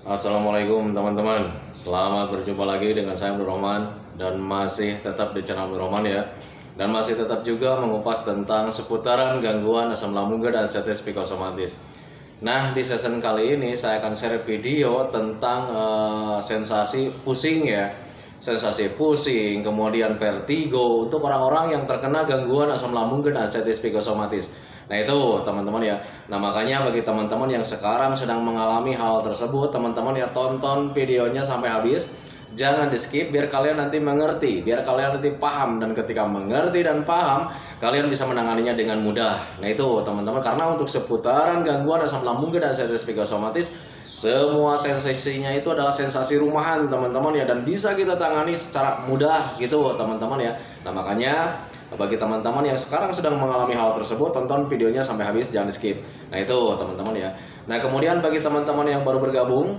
Assalamualaikum teman-teman. Selamat berjumpa lagi dengan saya Abdul Rahman. Dan masih tetap di channel Abdul Rahman ya. Dan masih tetap juga mengupas tentang seputaran gangguan asam lambung dan status psikosomatis. Nah, di season kali ini saya akan share video tentang sensasi pusing ya. Sensasi pusing, kemudian vertigo untuk orang-orang yang terkena gangguan asam lambung dan status psikosomatis. Nah itu teman-teman ya. Nah makanya bagi teman-teman yang sekarang sedang mengalami hal tersebut, teman-teman ya tonton videonya sampai habis. Jangan di skip biar kalian nanti mengerti, biar kalian nanti paham. Dan ketika mengerti dan paham, kalian bisa menanganinya dengan mudah. Nah itu teman-teman, karena untuk seputaran gangguan asam lambung dan status psikosomatis, semua sensasinya itu adalah sensasi rumahan teman-teman ya. Dan bisa kita tangani secara mudah gitu teman-teman ya. Nah makanya bagi teman-teman yang sekarang sedang mengalami hal tersebut, tonton videonya sampai habis, jangan di skip. Nah itu teman-teman ya. Nah kemudian bagi teman-teman yang baru bergabung,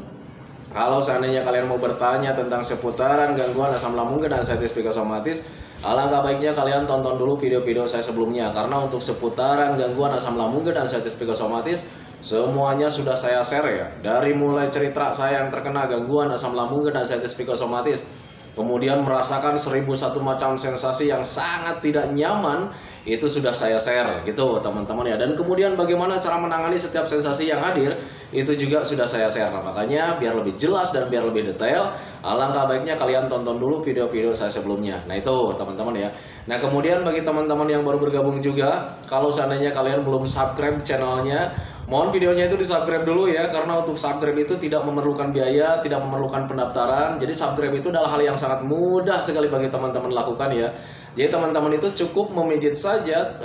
kalau seandainya kalian mau bertanya tentang seputaran gangguan asam lambung dan status psikosomatis, alangkah baiknya kalian tonton dulu video-video saya sebelumnya. Karena untuk seputaran gangguan asam lambung dan status psikosomatis, semuanya sudah saya share ya. Dari mulai cerita saya yang terkena gangguan asam lambung dan status psikosomatis, kemudian merasakan 1001 macam sensasi yang sangat tidak nyaman, itu sudah saya share gitu teman-teman ya. Dan kemudian bagaimana cara menangani setiap sensasi yang hadir, itu juga sudah saya share. Nah, makanya biar lebih jelas dan biar lebih detail, alangkah baiknya kalian tonton dulu video-video saya sebelumnya. Nah itu teman-teman ya. Nah kemudian bagi teman-teman yang baru bergabung juga, kalau seandainya kalian belum subscribe channelnya, mohon videonya itu di subscribe dulu ya. Karena untuk subscribe itu tidak memerlukan biaya, tidak memerlukan pendaftaran. Jadi subscribe itu adalah hal yang sangat mudah sekali bagi teman-teman lakukan ya. Jadi teman-teman itu cukup memijit saja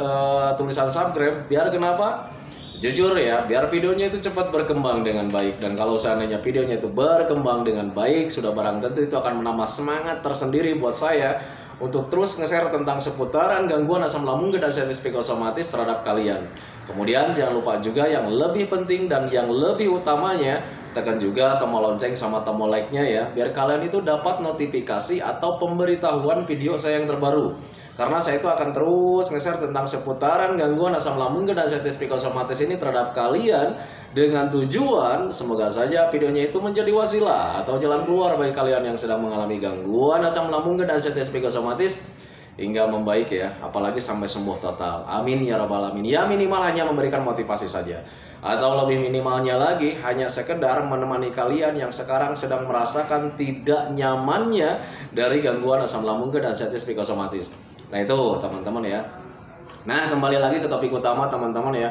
tulisan subscribe. Biar kenapa? Jujur ya, biar videonya itu cepat berkembang dengan baik. Dan kalau seandainya videonya itu berkembang dengan baik, sudah barang tentu itu akan menambah semangat tersendiri buat saya untuk terus nge-share tentang seputaran gangguan asam lambung dan status psikosomatis terhadap kalian. Kemudian jangan lupa juga yang lebih penting dan yang lebih utamanya, tekan juga tombol lonceng sama tombol like-nya ya, biar kalian itu dapat notifikasi atau pemberitahuan video saya yang terbaru. Karena saya itu akan terus nge-share tentang seputaran gangguan asam lambung dan status psikosomatis ini terhadap kalian, dengan tujuan semoga saja videonya itu menjadi wasilah atau jalan keluar bagi kalian yang sedang mengalami gangguan asam lambung dan status psikosomatis hingga membaik ya, apalagi sampai sembuh total. Amin ya rabbal alamin. Ya minimal hanya memberikan motivasi saja, atau lebih minimalnya lagi hanya sekedar menemani kalian yang sekarang sedang merasakan tidak nyamannya dari gangguan asam lambung dan status psikosomatis. Nah itu teman-teman ya. Nah kembali lagi ke topik utama teman-teman ya.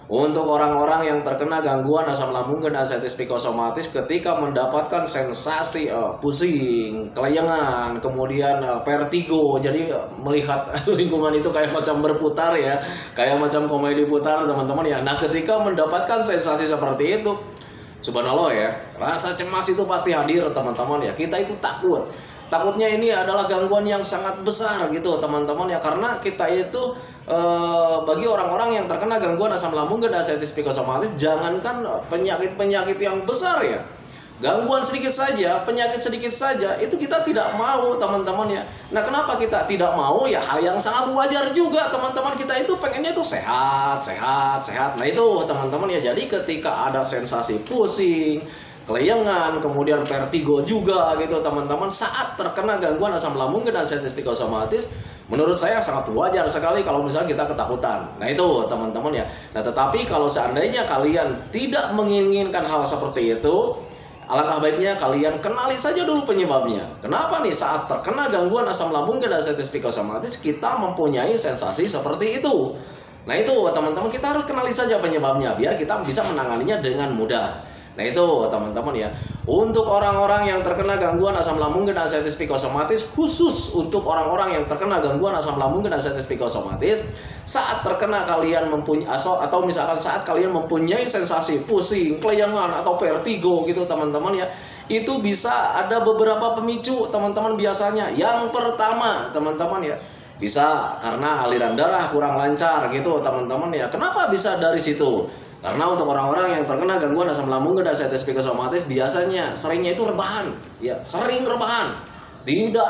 Untuk orang-orang yang terkena gangguan asam lambung dan status psikosomatis, ketika mendapatkan sensasi pusing, kelayangan, kemudian vertigo, jadi melihat lingkungan itu kayak macam berputar ya, kayak macam komedi putar teman-teman ya. Nah ketika mendapatkan sensasi seperti itu, subhanallah ya, rasa cemas itu pasti hadir teman-teman ya. Kita itu takut. Takutnya ini adalah gangguan yang sangat besar gitu teman-teman ya. Karena kita itu bagi orang-orang yang terkena gangguan asam lambung dan status psikosomatis, jangankan penyakit-penyakit yang besar ya, gangguan sedikit saja, penyakit sedikit saja, itu kita tidak mau teman-teman ya. Nah kenapa kita tidak mau ya? Hal yang sangat wajar juga teman-teman. Kita itu pengennya itu sehat, sehat, sehat. Nah itu teman-teman ya. Jadi ketika ada sensasi pusing, kelayangan, kemudian vertigo juga gitu teman-teman, saat terkena gangguan asam lambung dan status psikosomatis, menurut saya sangat wajar sekali kalau misalnya kita ketakutan. Nah itu teman-teman ya. Nah tetapi kalau seandainya kalian tidak menginginkan hal seperti itu, alangkah baiknya kalian kenali saja dulu penyebabnya. Kenapa nih saat terkena gangguan asam lambung dan status psikosomatis kita mempunyai sensasi seperti itu? Nah itu teman-teman, kita harus kenali saja penyebabnya biar kita bisa menanganinya dengan mudah. Nah itu teman-teman ya. Untuk orang-orang yang terkena gangguan asam lambung dan status psikosomatis, khusus untuk orang-orang yang terkena gangguan asam lambung dan status psikosomatis, saat terkena kalian mempunyai atau misalkan saat kalian mempunyai sensasi pusing, kelayangan atau vertigo gitu teman-teman ya, itu bisa ada beberapa pemicu teman-teman biasanya. Yang pertama teman-teman ya, bisa karena aliran darah kurang lancar gitu teman-teman ya. Kenapa bisa dari situ? Karena untuk orang-orang yang terkena gangguan asam lambung dan status psikosomatis, biasanya seringnya itu rebahan, ya sering rebahan, tidak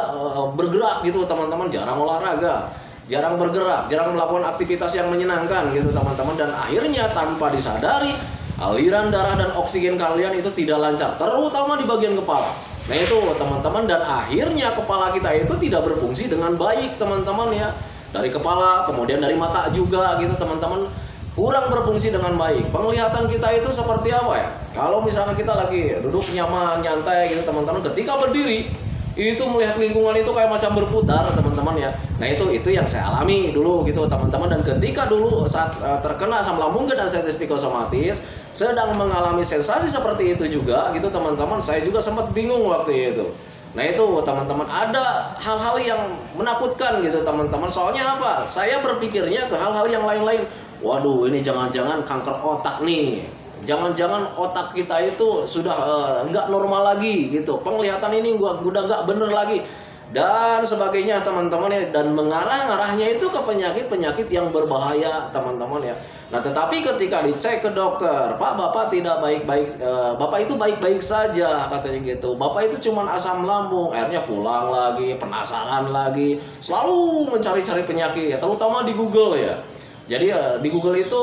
bergerak gitu teman-teman, jarang olahraga, jarang bergerak, jarang melakukan aktivitas yang menyenangkan gitu teman-teman, dan akhirnya tanpa disadari aliran darah dan oksigen kalian itu tidak lancar, terutama di bagian kepala. Nah itu teman-teman, dan akhirnya kepala kita itu tidak berfungsi dengan baik teman-teman ya. Dari kepala, kemudian dari mata juga gitu teman-teman, kurang berfungsi dengan baik. Penglihatan kita itu seperti apa ya? Kalau misalnya kita lagi duduk nyaman, nyantai gitu teman-teman, ketika berdiri itu melihat lingkungan itu kayak macam berputar teman-teman ya. Nah itu yang saya alami dulu gitu teman-teman. Dan ketika dulu saat terkena asam lambung dan artritis psikosomatis, sedang mengalami sensasi seperti itu juga gitu teman-teman, saya juga sempat bingung waktu itu. Nah itu teman-teman, ada hal-hal yang menakutkan gitu teman-teman. Soalnya apa? Saya berpikirnya ke hal-hal yang lain-lain. Waduh, ini jangan-jangan kanker otak nih. Jangan-jangan otak kita itu sudah nggak normal lagi gitu. Penglihatan ini udah nggak bener lagi dan sebagainya teman-teman ya. Dan mengarah-arahnya itu ke penyakit-penyakit yang berbahaya teman-teman ya. Nah tetapi ketika dicek ke dokter, Pak, Bapak tidak baik-baik, Bapak itu baik-baik saja katanya gitu. Bapak itu cuma asam lambung. Akhirnya pulang lagi, penasaran lagi, selalu mencari-cari penyakit, terutama di Google ya. Jadi di Google itu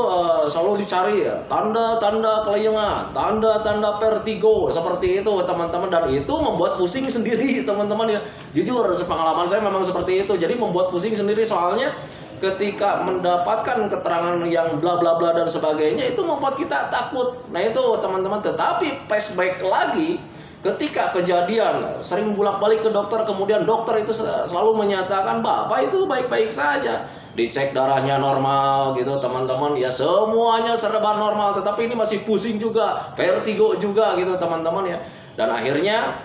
selalu dicari ya, tanda-tanda kelayangan, tanda-tanda vertigo seperti itu teman-teman, dan itu membuat pusing sendiri teman-teman ya. Jujur sepengalaman saya memang seperti itu. Jadi membuat pusing sendiri, soalnya ketika mendapatkan keterangan yang bla bla bla dan sebagainya itu membuat kita takut. Nah itu teman-teman, tetapi flashback lagi ketika kejadian sering bolak-balik ke dokter, kemudian dokter itu selalu menyatakan Bapak itu baik-baik saja. Dicek darahnya normal gitu teman-teman ya, semuanya serba normal, tetapi ini masih pusing juga, vertigo juga gitu teman-teman ya. Dan akhirnya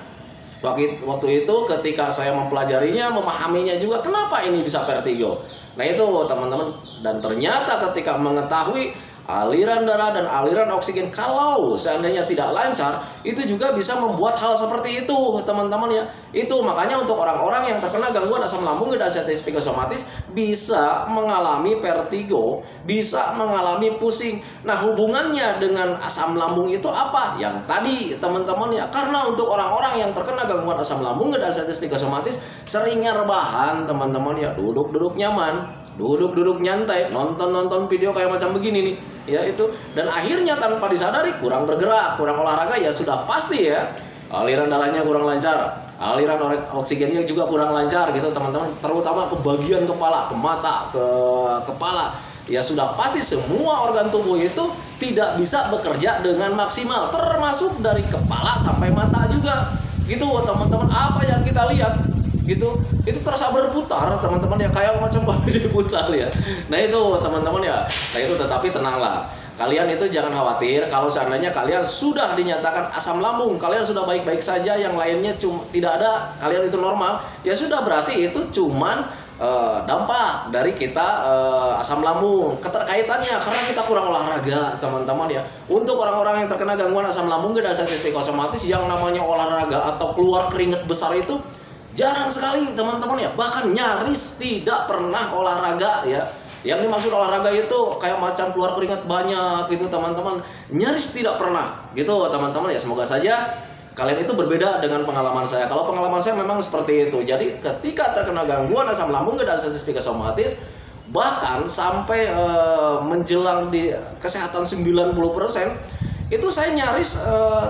waktu itu ketika saya mempelajarinya, memahaminya juga kenapa ini bisa vertigo. Nah itu teman-teman, dan ternyata ketika mengetahui aliran darah dan aliran oksigen kalau seandainya tidak lancar, itu juga bisa membuat hal seperti itu teman-teman ya. Itu makanya untuk orang-orang yang terkena gangguan asam lambung dan artritis psikosomatis bisa mengalami vertigo, bisa mengalami pusing. Nah hubungannya dengan asam lambung itu apa? Yang tadi teman-teman ya, karena untuk orang-orang yang terkena gangguan asam lambung dan artritis psikosomatis seringnya rebahan teman-teman ya, duduk-duduk nyaman, duduk-duduk nyantai, nonton video kayak macam begini nih ya itu, dan akhirnya tanpa disadari kurang bergerak, kurang olahraga ya sudah pasti ya aliran darahnya kurang lancar, aliran oksigennya juga kurang lancar gitu teman-teman, terutama ke bagian kepala, ke mata, ke kepala ya sudah pasti semua organ tubuh itu tidak bisa bekerja dengan maksimal, termasuk dari kepala sampai mata juga gitu teman-teman. Apa yang kita lihat gitu itu terasa berputar teman-teman ya, kayak macam bumi diputar ya. Nah itu teman-teman ya. Nah itu, tetapi tenanglah, kalian itu jangan khawatir kalau seandainya kalian sudah dinyatakan asam lambung, kalian sudah baik-baik saja, yang lainnya tidak ada, kalian itu normal, ya sudah berarti itu cuman dampak dari kita asam lambung, keterkaitannya karena kita kurang olahraga teman-teman ya. Untuk orang-orang yang terkena gangguan asam lambung dan artritis psikosomatis, yang namanya olahraga atau keluar keringat besar itu jarang sekali teman-teman ya, bahkan nyaris tidak pernah olahraga ya. Yang dimaksud olahraga itu kayak macam keluar keringat banyak gitu teman-teman, nyaris tidak pernah gitu teman-teman ya. Semoga saja kalian itu berbeda dengan pengalaman saya. Kalau pengalaman saya memang seperti itu. Jadi ketika terkena gangguan asam lambung dan artritis psikosomatis, bahkan sampai menjelang di kesehatan 90%, itu saya nyaris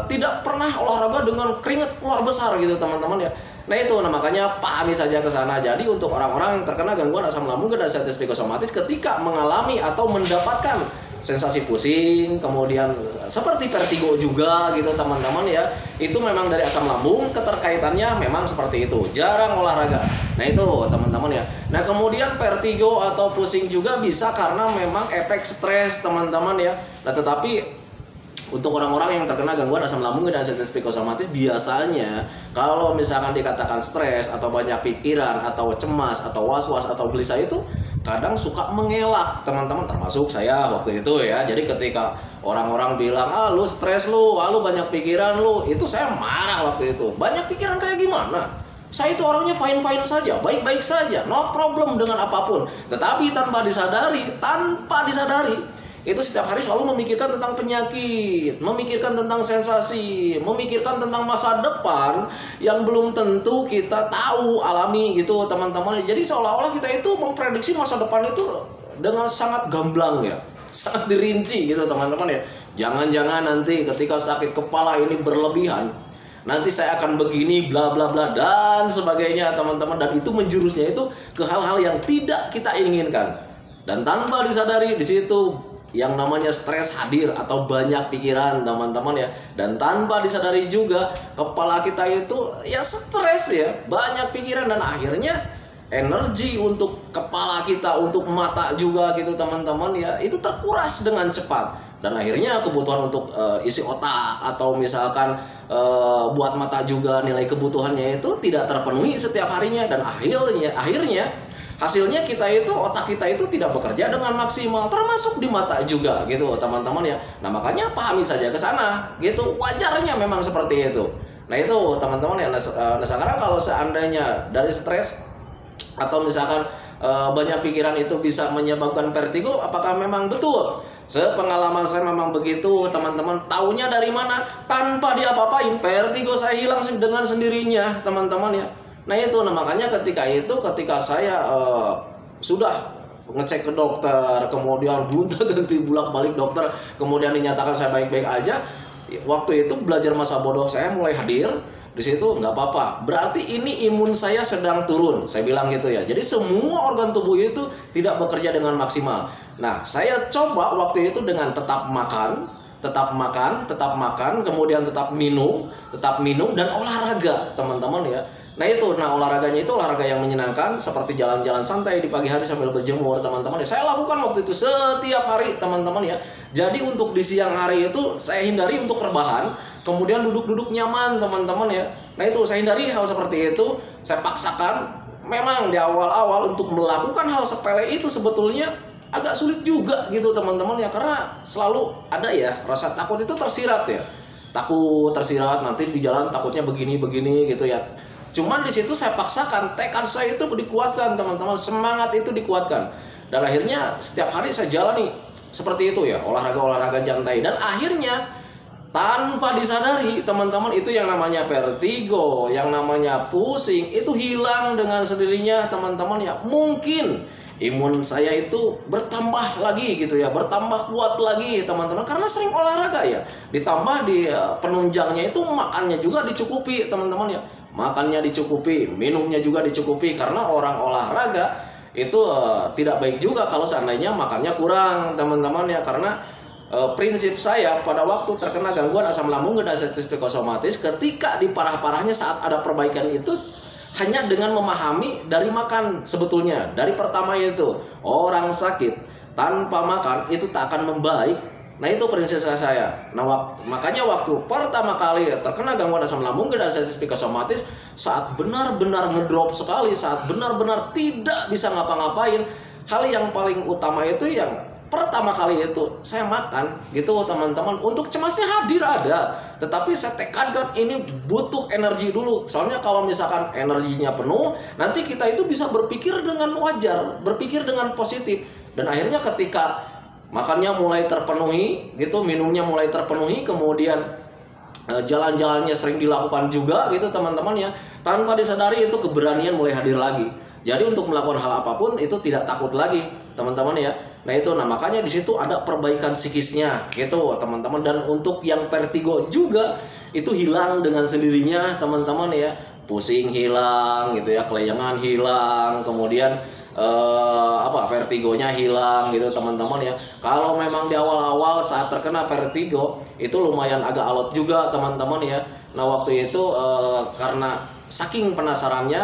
tidak pernah olahraga dengan keringat keluar besar gitu teman-teman ya. Nah itu, makanya pahami saja ke sana. Jadi untuk orang-orang yang terkena gangguan asam lambung dan artritis psikosomatis, ketika mengalami atau mendapatkan sensasi pusing, kemudian seperti vertigo juga gitu teman-teman ya, itu memang dari asam lambung, keterkaitannya memang seperti itu, jarang olahraga. Nah itu teman-teman ya. Nah kemudian vertigo atau pusing juga bisa karena memang efek stres teman-teman ya. Nah tetapi untuk orang-orang yang terkena gangguan asam lambung dan artritis psikosomatis, biasanya kalau misalkan dikatakan stres atau banyak pikiran atau cemas atau was-was atau gelisah, itu kadang suka mengelak teman-teman, termasuk saya waktu itu ya. Jadi ketika orang-orang bilang lu stres lu banyak pikiran lu, itu saya marah waktu itu. Banyak pikiran kayak gimana? Saya itu orangnya fine-fine saja, baik-baik saja, no problem dengan apapun. Tetapi tanpa disadari itu setiap hari selalu memikirkan tentang penyakit, memikirkan tentang sensasi, memikirkan tentang masa depan yang belum tentu kita tahu alami gitu teman-teman. Jadi seolah-olah kita itu memprediksi masa depan itu dengan sangat gamblang ya, sangat dirinci gitu teman-teman ya. Jangan-jangan nanti ketika sakit kepala ini berlebihan, nanti saya akan begini bla bla bla dan sebagainya teman-teman, dan itu menjurusnya itu ke hal-hal yang tidak kita inginkan. Dan tanpa disadari di situ yang namanya stres hadir atau banyak pikiran teman-teman ya. Dan tanpa disadari juga kepala kita itu ya stres ya, banyak pikiran, dan akhirnya energi untuk kepala kita, untuk mata juga gitu teman-teman ya, itu terkuras dengan cepat. Dan akhirnya kebutuhan untuk isi otak atau misalkan buat mata juga nilai kebutuhannya itu tidak terpenuhi setiap harinya. Dan akhirnya hasilnya kita itu, otak kita itu tidak bekerja dengan maksimal, termasuk di mata juga gitu teman-teman ya. Nah makanya pahami saja ke sana gitu, wajarnya memang seperti itu. Nah itu teman-teman ya. Nah sekarang kalau seandainya dari stres atau misalkan banyak pikiran itu bisa menyebabkan vertigo, apakah memang betul? Sepengalaman saya memang begitu teman-teman. Taunya dari mana? Tanpa diapa-apain vertigo saya hilang dengan sendirinya teman-teman ya. Nah itu, nah makanya ketika saya sudah ngecek ke dokter, kemudian gonta-ganti bolak-balik dokter, kemudian dinyatakan saya baik-baik aja, waktu itu belajar masa bodoh saya mulai hadir. Di situ nggak apa-apa, berarti ini imun saya sedang turun, saya bilang gitu ya. Jadi semua organ tubuh itu tidak bekerja dengan maksimal. Nah saya coba waktu itu dengan tetap makan, kemudian tetap minum dan olahraga teman-teman ya. Nah itu, nah olahraganya itu olahraga yang menyenangkan seperti jalan-jalan santai di pagi hari sambil berjemur teman-teman ya. Saya lakukan waktu itu setiap hari teman-teman ya. Jadi untuk di siang hari itu saya hindari untuk rebahan, kemudian duduk-duduk nyaman teman-teman ya. Nah itu saya hindari hal seperti itu. Saya paksakan. Memang di awal-awal untuk melakukan hal sepele itu sebetulnya agak sulit juga gitu teman-teman ya, karena selalu ada ya rasa takut itu tersirat ya. Takut tersirat nanti di jalan takutnya begini-begini gitu ya. Cuman di situ saya paksakan, tekad saya itu dikuatkan teman-teman, semangat itu dikuatkan. Dan akhirnya setiap hari saya jalani seperti itu ya, olahraga jantai. Dan akhirnya tanpa disadari teman-teman, itu yang namanya vertigo, yang namanya pusing, itu hilang dengan sendirinya teman-teman ya. Mungkin imun saya itu bertambah lagi gitu ya, bertambah kuat lagi teman-teman, karena sering olahraga ya. Ditambah di penunjangnya itu makannya juga dicukupi teman-teman ya. Makannya dicukupi, minumnya juga dicukupi, karena orang olahraga itu tidak baik juga kalau seandainya makannya kurang teman-teman ya. Karena prinsip saya pada waktu terkena gangguan asam lambung dan artritis psikosomatis, ketika di parah-parahnya saat ada perbaikan itu hanya dengan memahami dari makan sebetulnya. Dari pertama itu orang sakit tanpa makan itu tak akan membaik. Nah itu prinsip saya. Nah makanya waktu pertama kali terkena gangguan asam lambung dan artritis psikosomatis, saat benar-benar ngedrop sekali, saat benar-benar tidak bisa ngapa-ngapain, hal yang paling utama itu yang pertama kali itu saya makan gitu teman-teman. Untuk cemasnya hadir ada, tetapi saya tekadkan ini butuh energi dulu. Soalnya kalau misalkan energinya penuh, nanti kita itu bisa berpikir dengan wajar, berpikir dengan positif. Dan akhirnya ketika makannya mulai terpenuhi gitu, minumnya mulai terpenuhi, kemudian jalan-jalannya sering dilakukan juga gitu teman-teman ya, tanpa disadari itu keberanian mulai hadir lagi. Jadi untuk melakukan hal apapun itu tidak takut lagi teman-teman ya. Nah itu, nah makanya di situ ada perbaikan psikisnya gitu teman-teman. Dan untuk yang vertigo juga itu hilang dengan sendirinya teman-teman ya. Pusing hilang gitu ya, kelayangan hilang, kemudian vertigonya hilang gitu teman-teman ya. Kalau memang di awal-awal saat terkena vertigo itu lumayan agak alot juga teman-teman ya. Nah waktu itu karena saking penasarannya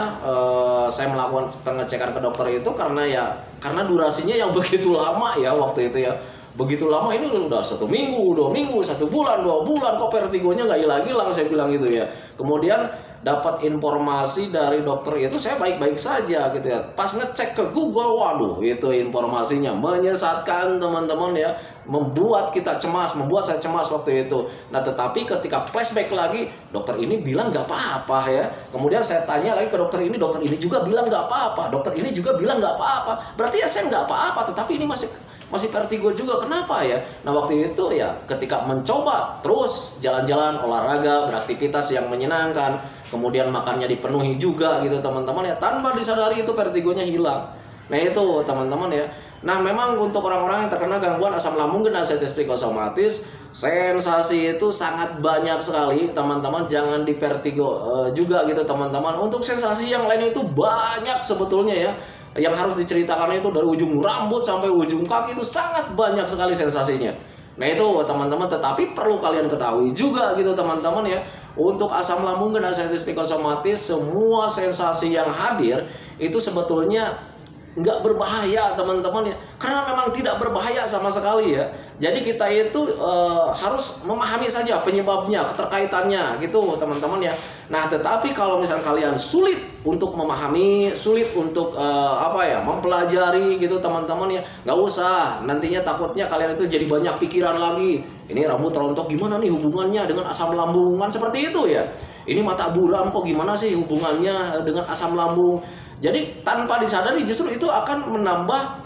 saya melakukan pengecekan ke dokter itu, karena durasinya yang begitu lama ya waktu itu ya. Begitu lama, ini udah 1 minggu, 2 minggu, 1 bulan, 2 bulan kok vertigonya nggak hilang-hilang, saya bilang gitu ya. Kemudian dapat informasi dari dokter itu saya baik-baik saja gitu ya. Pas ngecek ke Google, waduh itu informasinya menyesatkan teman-teman ya, membuat kita cemas, membuat saya cemas waktu itu. Nah tetapi ketika flashback lagi, dokter ini bilang nggak apa-apa ya. Kemudian saya tanya lagi ke dokter ini juga bilang nggak apa-apa, dokter ini juga bilang nggak apa-apa. Berarti ya saya nggak apa-apa, tetapi ini masih vertigo juga, kenapa ya? Nah waktu itu ya ketika mencoba terus jalan-jalan, olahraga, beraktivitas yang menyenangkan, kemudian makannya dipenuhi juga gitu teman-teman ya, tanpa disadari itu vertigonya hilang. Nah itu teman-teman ya. Nah memang untuk orang-orang yang terkena gangguan asam lambung dan anxiety psikosomatis, sensasi itu sangat banyak sekali teman-teman. Jangan di vertigo juga gitu teman-teman. Untuk sensasi yang lain itu banyak sebetulnya ya. Yang harus diceritakan itu dari ujung rambut sampai ujung kaki itu sangat banyak sekali sensasinya. Nah itu teman-teman, tetapi perlu kalian ketahui juga gitu teman-teman ya. Untuk asam lambung dan anxiety psikosomatis, semua sensasi yang hadir itu sebetulnya nggak berbahaya teman-teman ya, karena memang tidak berbahaya sama sekali ya. Jadi kita itu harus memahami saja penyebabnya, keterkaitannya gitu teman-teman ya. Nah tetapi kalau misalnya kalian sulit untuk memahami, sulit untuk mempelajari gitu teman-teman ya, nggak usah, nantinya takutnya kalian itu jadi banyak pikiran lagi. Ini rambut rontok gimana nih hubungannya dengan asam lambung, kan seperti itu ya. Ini mata buram kok gimana sih hubungannya dengan asam lambung. Jadi tanpa disadari justru itu akan menambah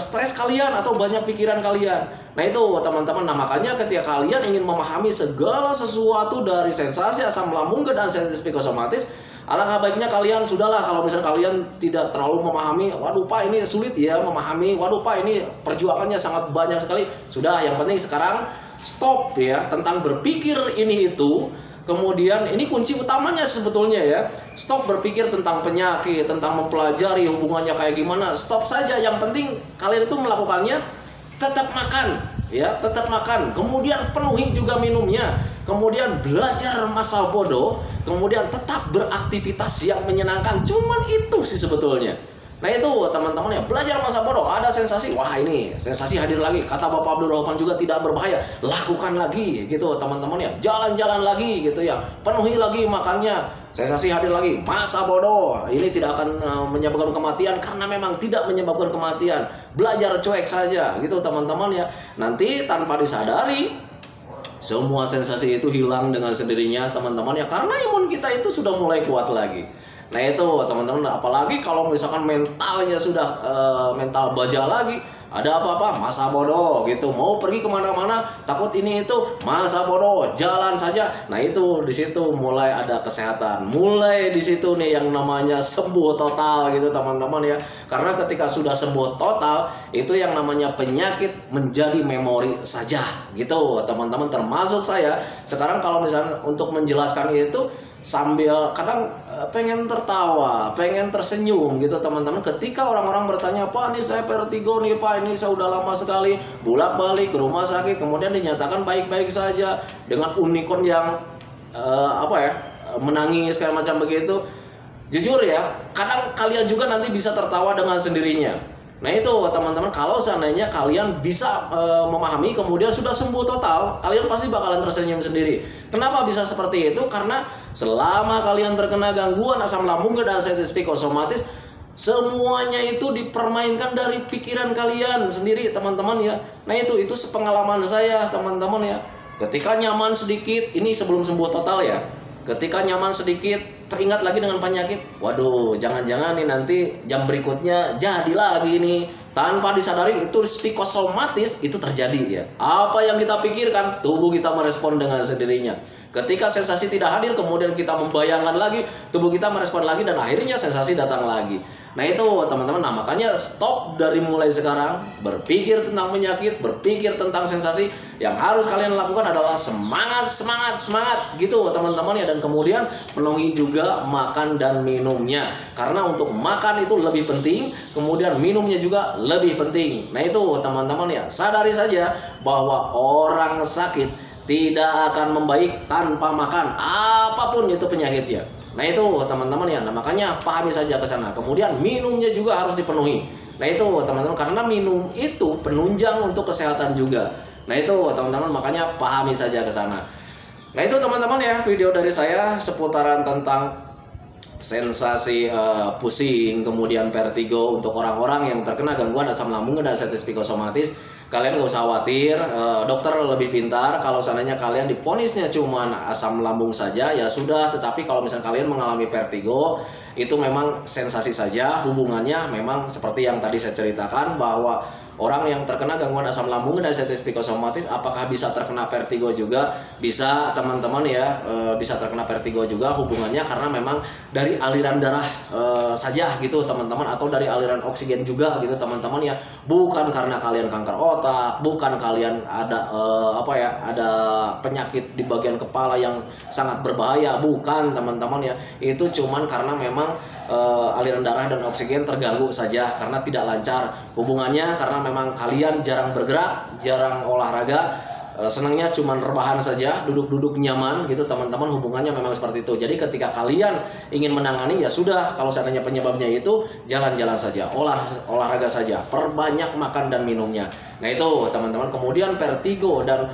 stres kalian atau banyak pikiran kalian. Nah itu teman-teman, nah makanya ketika kalian ingin memahami segala sesuatu dari sensasi asam lambung dan anxiety psikosomatis, alangkah baiknya kalian sudahlah, kalau misalnya kalian tidak terlalu memahami, waduh Pak ini sulit ya memahami, waduh Pak ini perjuangannya sangat banyak sekali. Sudah, yang penting sekarang stop ya tentang berpikir ini itu. Kemudian ini kunci utamanya sebetulnya ya. Stop berpikir tentang penyakit, tentang mempelajari hubungannya kayak gimana. Stop saja. Yang penting kalian itu melakukannya tetap makan ya, tetap makan. Kemudian penuhi juga minumnya. Kemudian belajar masa bodoh. Kemudian tetap beraktivitas yang menyenangkan. Cuman itu sih sebetulnya. Nah itu teman-teman ya, belajar masa bodoh, ada sensasi, wah ini sensasi hadir lagi, kata Bapak Abdul Rahman juga tidak berbahaya, lakukan lagi gitu teman-teman ya, jalan-jalan lagi gitu ya, penuhi lagi makannya, sensasi hadir lagi, masa bodoh, ini tidak akan menyebabkan kematian karena memang tidak menyebabkan kematian, belajar cuek saja gitu teman-teman ya, nanti tanpa disadari semua sensasi itu hilang dengan sendirinya teman-teman ya, karena imun kita itu sudah mulai kuat lagi. Nah itu teman-teman, apalagi kalau misalkan mentalnya sudah mental baja lagi, ada apa-apa masa bodoh gitu, mau pergi kemana-mana takut ini itu masa bodoh, jalan saja. Nah itu di situ mulai ada kesehatan, mulai di situ nih yang namanya sembuh total gitu teman-teman ya. Karena ketika sudah sembuh total itu yang namanya penyakit menjadi memori saja gitu teman-teman. Termasuk saya sekarang kalau misalnya untuk menjelaskan itu sambil kadang pengen tertawa, pengen tersenyum gitu teman-teman. Ketika orang-orang bertanya, Pak ini saya vertigo nih Pak, ini saya udah lama sekali bolak-balik ke rumah sakit, kemudian dinyatakan baik-baik saja dengan unicorn yang menangis kayak macam begitu. Jujur ya, kadang kalian juga nanti bisa tertawa dengan sendirinya. Nah itu teman-teman, kalau seandainya kalian bisa memahami kemudian sudah sembuh total, kalian pasti bakalan tersenyum sendiri. Kenapa bisa seperti itu? Karena selama kalian terkena gangguan asam lambung dan anxiety psikosomatis, semuanya itu dipermainkan dari pikiran kalian sendiri teman-teman ya. Nah itu sepengalaman saya teman-teman ya. Ketika nyaman sedikit, ini sebelum sembuh total ya. Ketika nyaman sedikit, teringat lagi dengan penyakit, waduh jangan-jangan nih nanti jam berikutnya jadi lagi nih. Tanpa disadari itu psikosomatis itu terjadi ya. Apa yang kita pikirkan, tubuh kita merespon dengan sendirinya. Ketika sensasi tidak hadir, kemudian kita membayangkan lagi, tubuh kita merespon lagi dan akhirnya sensasi datang lagi. Nah itu teman-teman, nah makanya stop dari mulai sekarang berpikir tentang penyakit, berpikir tentang sensasi. Yang harus kalian lakukan adalah semangat gitu teman-teman ya. Dan kemudian penuhi juga makan dan minumnya, karena untuk makan itu lebih penting, kemudian minumnya juga lebih penting. Nah itu teman-teman ya, sadari saja bahwa orang sakit tidak akan membaik tanpa makan, apapun itu penyakitnya. Nah itu teman-teman ya, nah makanya pahami saja ke sana. Kemudian minumnya juga harus dipenuhi. Nah itu teman-teman, karena minum itu penunjang untuk kesehatan juga. Nah itu teman-teman, makanya pahami saja ke sana. Nah itu teman-teman ya, video dari saya seputaran tentang sensasi pusing, kemudian vertigo untuk orang-orang yang terkena gangguan asam lambung dan anxiety psikosomatis. Kalian gak usah khawatir, dokter lebih pintar. Kalau seandainya kalian diponisnya cuma asam lambung saja, ya sudah. Tetapi kalau misalnya kalian mengalami vertigo, itu memang sensasi saja. Hubungannya memang seperti yang tadi saya ceritakan, bahwa orang yang terkena gangguan asam lambung dan diabetes psikosomatis apakah bisa terkena vertigo juga? Bisa teman-teman ya, bisa terkena vertigo juga hubungannya karena memang dari aliran darah saja gitu teman-teman, atau dari aliran oksigen juga gitu teman-teman ya, bukan karena kalian kanker otak, bukan kalian ada ada penyakit di bagian kepala yang sangat berbahaya, bukan teman-teman ya. Itu cuman karena memang aliran darah dan oksigen terganggu saja karena tidak lancar. Hubungannya karena memang kalian jarang bergerak, jarang olahraga, senangnya cuman rebahan saja, duduk-duduk nyaman gitu teman-teman, hubungannya memang seperti itu. Jadi ketika kalian ingin menangani ya sudah, kalau seandainya penyebabnya itu jalan-jalan saja, olahraga saja, perbanyak makan dan minumnya. Nah itu teman-teman. Kemudian vertigo dan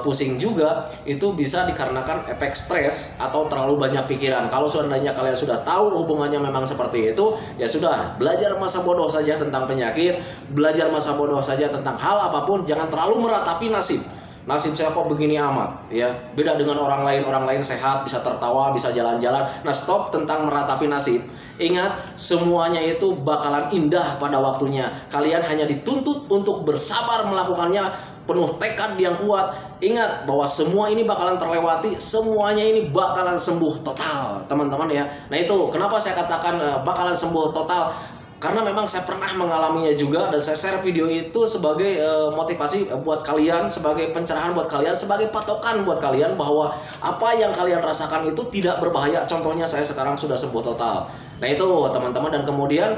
pusing juga itu bisa dikarenakan efek stres atau terlalu banyak pikiran. Kalau seandainya kalian sudah tahu hubungannya memang seperti itu, ya sudah, belajar masa bodoh saja tentang penyakit, belajar masa bodoh saja tentang hal apapun, jangan terlalu meratapi nasib saya kok begini amat ya, beda dengan orang lain sehat, bisa tertawa, bisa jalan-jalan. Nah stop tentang meratapi nasib. Ingat, semuanya itu bakalan indah pada waktunya. Kalian hanya dituntut untuk bersabar melakukannya, penuh tekad yang kuat. Ingat bahwa semua ini bakalan terlewati, semuanya ini bakalan sembuh total teman-teman ya. Nah itu kenapa saya katakan bakalan sembuh total, karena memang saya pernah mengalaminya juga, dan saya share video itu sebagai motivasi buat kalian, sebagai pencerahan buat kalian, sebagai patokan buat kalian bahwa apa yang kalian rasakan itu tidak berbahaya. Contohnya saya sekarang sudah sembuh total. Nah itu teman-teman. Dan kemudian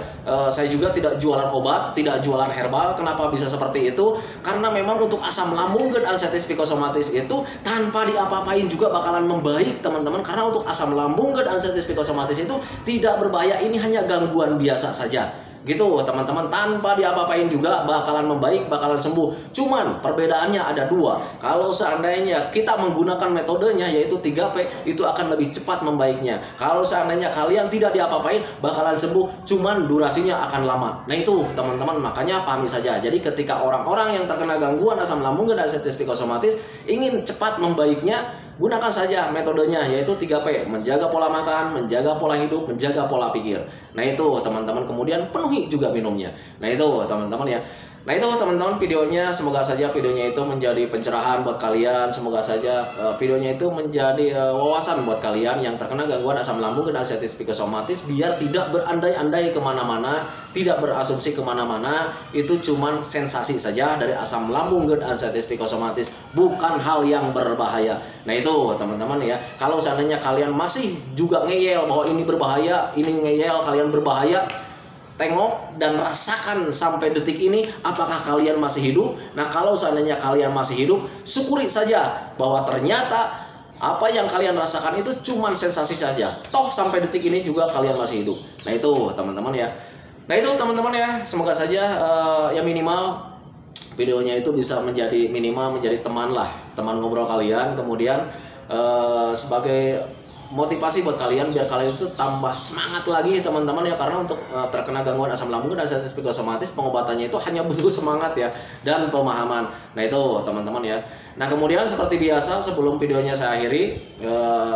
saya juga tidak jualan obat, tidak jualan herbal. Kenapa bisa seperti itu? Karena memang untuk asam lambung dan diabetes psikosomatis itu tanpa diapa-apain juga bakalan membaik teman-teman. Karena untuk asam lambung dan diabetes psikosomatis itu tidak berbahaya, ini hanya gangguan biasa saja gitu teman-teman, tanpa diapa-apain juga bakalan membaik, bakalan sembuh. Cuman perbedaannya ada dua. Kalau seandainya kita menggunakan metodenya yaitu 3P, itu akan lebih cepat membaiknya. Kalau seandainya kalian tidak diapa-apain, bakalan sembuh, cuman durasinya akan lama. Nah itu teman-teman, makanya pahami saja. Jadi ketika orang-orang yang terkena gangguan asam lambung dan diabetes psikosomatis ingin cepat membaiknya, gunakan saja metodenya yaitu 3P, menjaga pola makan, menjaga pola hidup, menjaga pola pikir. Nah itu teman-teman, kemudian penuhi juga minumnya. Nah itu teman-teman ya. Nah itu teman-teman videonya, semoga saja videonya itu menjadi pencerahan buat kalian, semoga saja videonya itu menjadi wawasan buat kalian yang terkena gangguan asam lambung dan diabetes psikosomatis, biar tidak berandai-andai kemana-mana, tidak berasumsi kemana-mana. Itu cuman sensasi saja dari asam lambung dan diabetes psikosomatis, bukan hal yang berbahaya. Nah itu teman-teman ya, kalau seandainya kalian masih juga ngeyel bahwa ini berbahaya, ini ngeyel kalian berbahaya, tengok dan rasakan sampai detik ini apakah kalian masih hidup. Nah kalau seandainya kalian masih hidup, syukuri saja bahwa ternyata apa yang kalian rasakan itu cuma sensasi saja. Toh sampai detik ini juga kalian masih hidup. Nah itu teman-teman ya. Nah itu teman-teman ya, semoga saja ya minimal videonya itu bisa menjadi minimal menjadi teman lah, teman ngobrol kalian. Kemudian sebagai motivasi buat kalian biar kalian itu tambah semangat lagi teman-teman ya, karena untuk terkena gangguan asam lambung dan diabetes psikosomatis pengobatannya itu hanya butuh semangat ya dan pemahaman. Nah itu teman-teman ya. Nah kemudian seperti biasa sebelum videonya saya akhiri,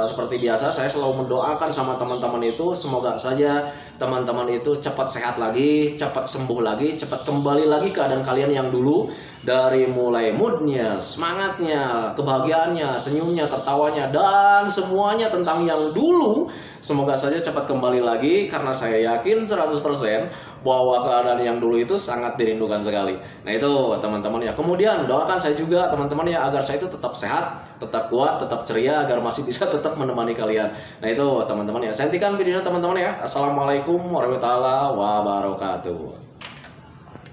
seperti biasa saya selalu mendoakan sama teman-teman itu semoga saja teman-teman itu cepat sehat lagi, cepat sembuh lagi, cepat kembali lagi keadaan kalian yang dulu, dari mulai moodnya, semangatnya, kebahagiaannya, senyumnya, tertawanya, dan semuanya tentang yang dulu. Semoga saja cepat kembali lagi, karena saya yakin 100% bahwa keadaan yang dulu itu sangat dirindukan sekali. Nah itu teman-teman ya. Kemudian doakan saya juga teman-teman ya, agar saya itu tetap sehat, tetap kuat, tetap ceria, agar masih bisa tetap menemani kalian. Nah itu teman-teman ya. Saya hentikan videonya teman-teman ya. Assalamualaikum warahmatullahi wabarakatuh.